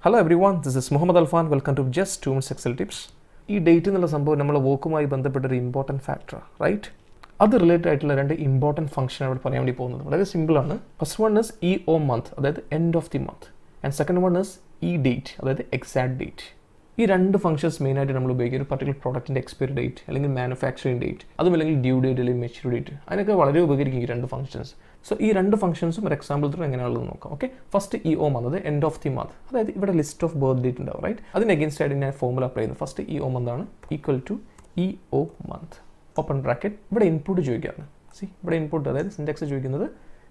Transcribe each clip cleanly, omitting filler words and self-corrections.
Hello everyone, this is Muhammad Alfan. Welcome to Just 2 Minutes Excel Tips. ഈ date എന്നുള്ള സംഭവം നമ്മളെ വർക്കുമായി ബന്ധപ്പെട്ട ഒരു ഇമ്പോർട്ടൻറ്റ് ഫാക്ടറാണ്, റൈറ്റ്? അത് റിലേറ്റഡ് ആയിട്ടുള്ള രണ്ട് ഇമ്പോർട്ടൻറ്റ് ഫംഗ്ഷൻ അവിടെ പറയാൻ വേണ്ടി പോകുന്നത് വളരെ സിമ്പിളാണ്. First one is EO month, അതായത് end of the month, and second one is date, അതായത് എക്സാക്ട് ഡേറ്റ്. ഈ രണ്ട് ഫംഗ്ഷൻസ് മെയിനായിട്ട് നമ്മൾ ഉപയോഗിക്കുക ഒരു പർട്ടിക്കുലർ പ്രോഡക്റ്റിൻ്റെ എക്സ്പയറി ഡേറ്റ് അല്ലെങ്കിൽ മാനുഫാക്ചറിങ് ഡേറ്റ്, അതും അല്ലെങ്കിൽ ഡ്യൂ ഡേറ്റ് അല്ലെങ്കിൽ മെച്യൂർ ഡേറ്റ്, അതിനൊക്കെ വളരെ ഉപകരിക്കും ഈ രണ്ട് ഫംഗ്ഷൻസ്. സോ ഈ രണ്ട് ഫംഗ്ഷൻസും ഒരു എക്സാമ്പിൾ ത്രൂ എങ്ങനെയാണെന്ന് നോക്കാം. ഓക്കെ, ഫസ്റ്റ് EO മന്ത്, അത് എൻഡ് ഓഫ് ദി മന്ത്, അതായത് ഇവിടെ ലിസ്റ്റ് ഓഫ് ബർത്ത് ഡേറ്റ് ഉണ്ടാവും, റൈറ്റ്? അതിന് അഗേൻസ്റ്റ് ആയിട്ട് ഞാൻ ഫോർമുല അപ്ലൈ ചെയ്യുന്നത് ഫസ്റ്റ് EO മന്ത് ആണ് equal to EO month open bracket. ഇവിടെ ഇൻപുട്ട് ചോദിക്കുകയാണ്. ഇവിടെ ഇൻപുട്ട് അതായത് സിൻടാക്സ് ചോദിക്കുന്നത്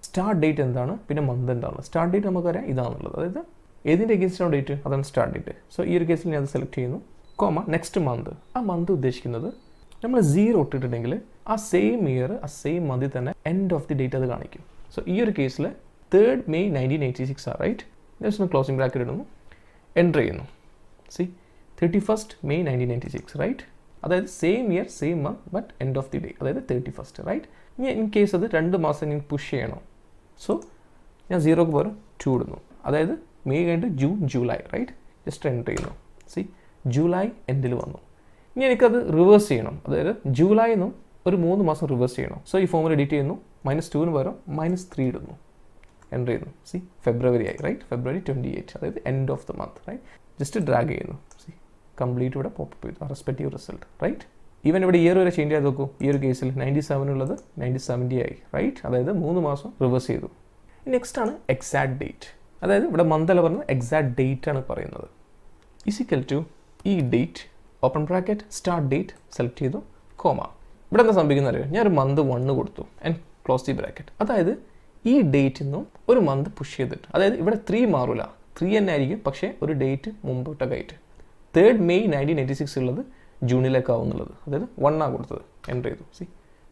സ്റ്റാർട്ട് ഡേറ്റ് എന്താണ്, പിന്നെ മന്ത് എന്താണ്. സ്റ്റാർട്ട് ഡേറ്റ് നമുക്കറിയാം ഇതാണുള്ളത്, അതായത് ഏതിൻ്റെ അഗേൻസ്റ്റാണ് ഡേറ്റ്, അതാണ് സ്റ്റാർട്ട് ഡേറ്റ്. സോ ഈ ഒരു കേസിൽ ഞാൻ അത് സെലക്ട് ചെയ്യുന്നു. കോമ നെക്സ്റ്റ് മന്ത്, ആ മന്ത് ഉദ്ദേശിക്കുന്നത് നമ്മൾ 0 ഇട്ടിട്ടുണ്ടെങ്കിൽ ആ സെയിം ഇയർ ആ സെയിം മന്തിൽ തന്നെ എൻഡ് ഓഫ് ദി ഡേറ്റ് അത് കാണിക്കും. സോ ഈ ഒരു കേസിൽ 3rd May 1986 ആണ്, റൈറ്റ്? ജസ്റ്റ് ഒന്ന് ക്ലോസിംഗ് ബ്രാക്കറ്റ് ഇടുന്നു, എൻ്റർ ചെയ്യുന്നു. 31st May 1996, right? അതായത് same year same month but end of the day, അതായത് 31st, റൈറ്റ്? ഇനി ഇൻ കേസ് അത് 2 മാസം ഞാൻ പുഷ് ചെയ്യണം. സോ ഞാൻ 0ക്ക് പകരം 2 ഇടുന്നു, അതായത് മെയ് കഴിഞ്ഞിട്ട് June July, right? Just enter ചെയ്യുന്നു. ജൂലൈ എൻഡിൽ വന്നു. ഇനി എനിക്കത് റിവേഴ്സ് ചെയ്യണം, അതായത് ജൂലൈ നിന്നും ഒരു 3 മാസം റിവേഴ്സ് ചെയ്യണം. സോ ഈ ഫോമിൽ എഡിറ്റ് ചെയ്യുന്നു, -2ന് പകരം -3 ഇടുന്നു, എൻ്റർ ചെയ്യുന്നു. ഫെബ്രുവരി ആയി, റൈറ്റ്? ഫെബ്രുവരി 28, അതായത് end of the month, right? Just drag ചെയ്യുന്നു. കംപ്ലീറ്റ് ഇവിടെ പോപ്പ് ചെയ്തു റെസ്പെക്റ്റീവ് റിസൾട്ട്, റൈറ്റ്? ഈവൻ ഇവിടെ ഇയർ വരെ ചേഞ്ച് ചെയ്ത് നോക്കൂ. ഈ ഒരു കേസിൽ 97 ഉള്ളത് 1970 ആയി, റൈറ്റ്? അതായത് 3 മാസം റിവേഴ്സ് ചെയ്തു. നെക്സ്റ്റ് ആണ് എക്സാക്ട് ഡേറ്റ്, അതായത് ഇവിടെ മന്ത് അല്ല പറഞ്ഞത് എക്സാക്ട് ഡേറ്റ് ആണ് പറയുന്നത്. Equal to E date open bracket start date select ചെയ്തു, കോമ. ഇവിടെ എന്താ സംഭവിക്കുന്നത് അറിയാം? ഞാനൊരു മന്ത് 1 കൊടുത്തു ആൻഡ് ക്ലോസ് ദി ബ്രാക്കറ്റ്. അതായത് ഈ ഡേറ്റിൽ നിന്നും ഒരു മന്ത് പുഷ് ചെയ്തിട്ട്, അതായത് ഇവിടെ 3 മാറില്ല, 3 തന്നെ ആയിരിക്കും, പക്ഷേ ഒരു ഡേറ്റ് മുമ്പോട്ടൊക്കെ ആയിട്ട് 3rd May 1986 ഉള്ളത് ജൂണിലേക്കാവും എന്നുള്ളത്, അതായത് 1 ആണ് കൊടുത്തത്, എൻ്റർ ചെയ്തു.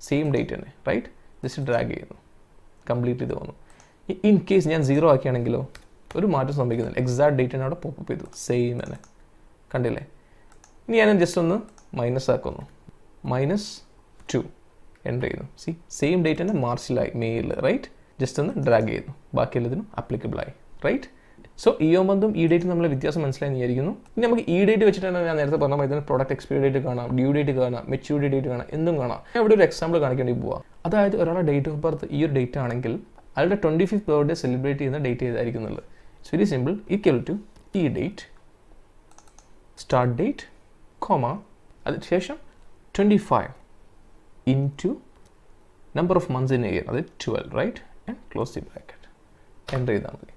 സെയിം ഡേറ്റ് തന്നെ, റൈറ്റ്? ജസ്റ്റ് ഡ്രാഗ് ചെയ്യുന്നു, കംപ്ലീറ്റ് ചെയ്ത് വന്നു. ഇൻ കേസ് ഞാൻ 0 ആക്കിയാണെങ്കിലോ ഒരു മാറ്റം സംഭവിക്കുന്നില്ല, എക്സാക്ട് ഡേറ്റ് തന്നെ അവിടെ പോപ്പ് ചെയ്തു, സെയിം തന്നെ, കണ്ടില്ലേ? ഇനി ഞാൻ ജസ്റ്റ് ഒന്ന് മൈനസ് ആക്കുന്നു, -2 എൻ്റർ ചെയ്യുന്നു. സെയിം ഡേറ്റ് തന്നെ മാർച്ചിലായി, മെയ്യിൽ, റൈറ്റ്? ജസ്റ്റ് ഒന്ന് ഡ്രാഗ് ചെയ്യുന്നു, ബാക്കി എല്ലാത്തിനും ആപ്ലിക്കബിൾ ആയി, റൈറ്റ്? സോ EO മന്തും ഈ ഡേറ്റും നമ്മളെ വ്യത്യാസം മനസ്സിലായി വിചാരിക്കുന്നു. ഇനി നമുക്ക് ഈ ഡേറ്റ് വെച്ചിട്ടാണ് ഞാൻ നേരത്തെ പറഞ്ഞ ഇതിന് പ്രോഡക്റ്റ് എക്സ്പയറി ഡേറ്റ് കാണാം, ഡ്യൂ ഡേറ്റ് കാണാം, മെച്യൂരിറ്റി ഡേറ്റ് കാണാം, എന്തും കാണാം. ഞാൻ ഇവിടെ ഒരു എക്സാമ്പിൾ കാണിക്കേണ്ടി പോവാം. അതായത് ഒരാളുടെ ഡേറ്റ് ഓഫ് ബർത്ത് ഈ ഒരു ഡേറ്റ് ആണെങ്കിൽ അയാളുടെ 25th ബർത്ത്ഡേ സെലിബ്രേറ്റ് ചെയ്യുന്ന ഡേറ്റ് ഏതായിരിക്കും എന്നുള്ളത്. It's very simple. Equal to E date start date, comma, അതിനുശേഷം 25 into number of months in a year, അതായത് 12, right? And close the bracket, enter ചെയ്താൽ മതി.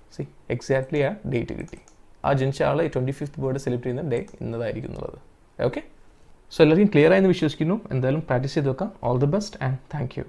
എക്സാക്ട്ലി ആ ഡേറ്റ് കിട്ടി. ആ ജനിച്ച ആൾ 25th ബർത്ത്ഡേ സെലിബ്രേറ്റ് ചെയ്യുന്ന ഡേ ഇന്നതായിരിക്കും എന്നുള്ളത്. ഓക്കെ, സോ എല്ലാവർക്കും ക്ലിയർ ആയെന്ന് വിശ്വസിക്കുന്നു. എന്തായാലും പ്രാക്ടീസ് ചെയ്ത് വെക്കാം. All the best and thank you.